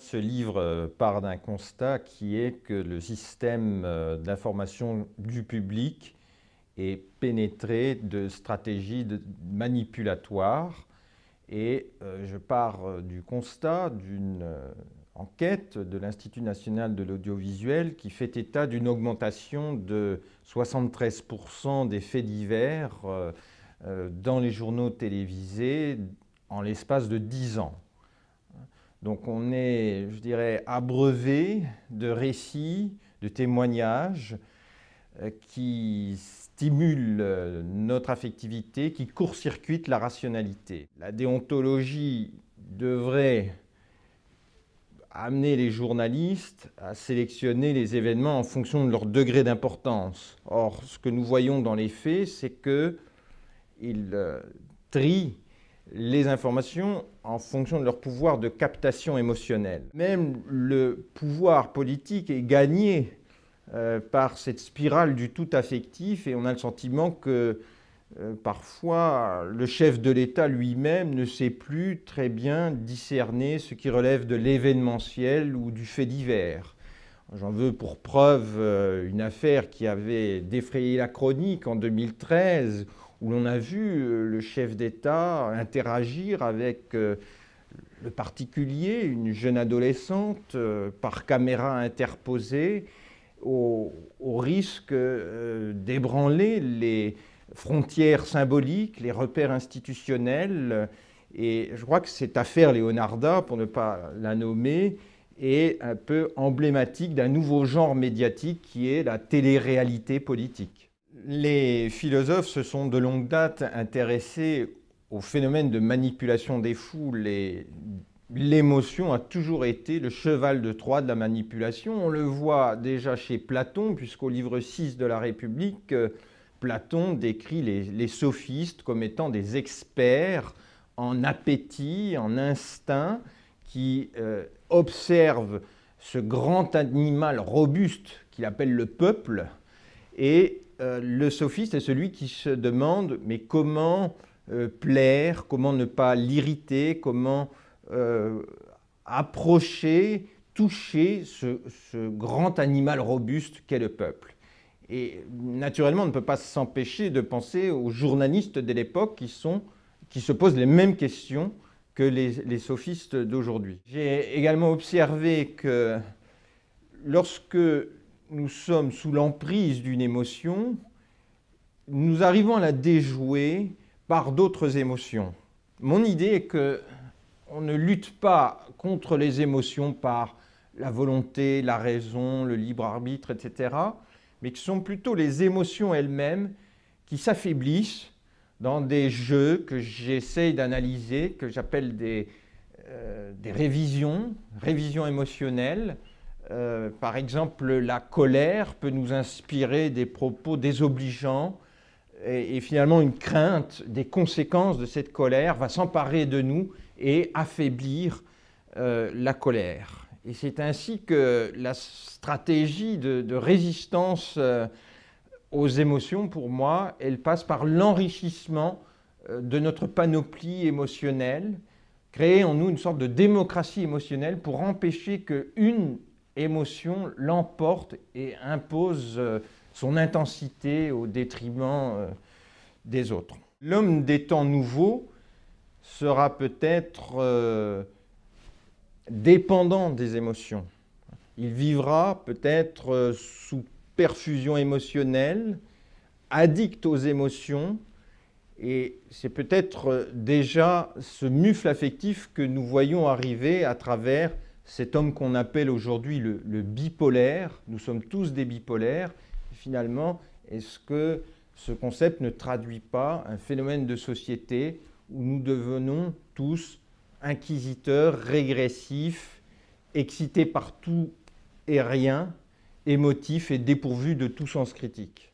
Ce livre part d'un constat qui est que le système d'information du public est pénétré de stratégies manipulatoires. Et je pars du constat d'une enquête de l'Institut national de l'audiovisuel qui fait état d'une augmentation de 73% des faits divers dans les journaux télévisés en l'espace de 10 ans. Donc on est, je dirais, abreuvé de récits, de témoignages qui stimulent notre affectivité, qui court-circuitent la rationalité. La déontologie devrait amener les journalistes à sélectionner les événements en fonction de leur degré d'importance. Or, ce que nous voyons dans les faits, c'est qu'ils trient les informations en fonction de leur pouvoir de captation émotionnelle. Même le pouvoir politique est gagné par cette spirale du tout affectif et on a le sentiment que parfois le chef de l'État lui-même ne sait plus très bien discerner ce qui relève de l'événementiel ou du fait divers. J'en veux pour preuve une affaire qui avait défrayé la chronique en 2013 où l'on a vu le chef d'État interagir avec le particulier, une jeune adolescente, par caméra interposée, au risque d'ébranler les frontières symboliques, les repères institutionnels. Et je crois que cette affaire Leonarda, pour ne pas la nommer, est un peu emblématique d'un nouveau genre médiatique qui est la télé-réalité politique. Les philosophes se sont de longue date intéressés au phénomène de manipulation des foules et l'émotion a toujours été le cheval de Troie de la manipulation. On le voit déjà chez Platon, puisqu'au livre 6 de la République, Platon décrit les sophistes comme étant des experts en appétit, en instinct, qui observent ce grand animal robuste qu'il appelle le peuple. Et le sophiste est celui qui se demande mais comment plaire, comment ne pas l'irriter, comment approcher, toucher ce grand animal robuste qu'est le peuple. Et naturellement, on ne peut pas s'empêcher de penser aux journalistes de l'époque qui se posent les mêmes questions que les sophistes d'aujourd'hui. J'ai également observé que lorsque nous sommes sous l'emprise d'une émotion, nous arrivons à la déjouer par d'autres émotions. Mon idée est qu'on ne lutte pas contre les émotions par la volonté, la raison, le libre arbitre, etc., mais que ce sont plutôt les émotions elles-mêmes qui s'affaiblissent dans des jeux que j'essaye d'analyser, que j'appelle des révisions émotionnelles. Par exemple, la colère peut nous inspirer des propos désobligeants et finalement une crainte des conséquences de cette colère va s'emparer de nous et affaiblir la colère. Et c'est ainsi que la stratégie de résistance aux émotions, pour moi, elle passe par l'enrichissement de notre panoplie émotionnelle, créer en nous une sorte de démocratie émotionnelle pour empêcher qu'une émotion l'emporte et impose son intensité au détriment des autres. L'homme des temps nouveaux sera peut-être dépendant des émotions. Il vivra peut-être sous perfusion émotionnelle, addict aux émotions, et c'est peut-être déjà ce mufle affectif que nous voyons arriver à travers cet homme qu'on appelle aujourd'hui le bipolaire. Nous sommes tous des bipolaires. Finalement, est-ce que ce concept ne traduit pas un phénomène de société où nous devenons tous inquisiteurs, régressifs, excités par tout et rien, émotifs et dépourvus de tout sens critique?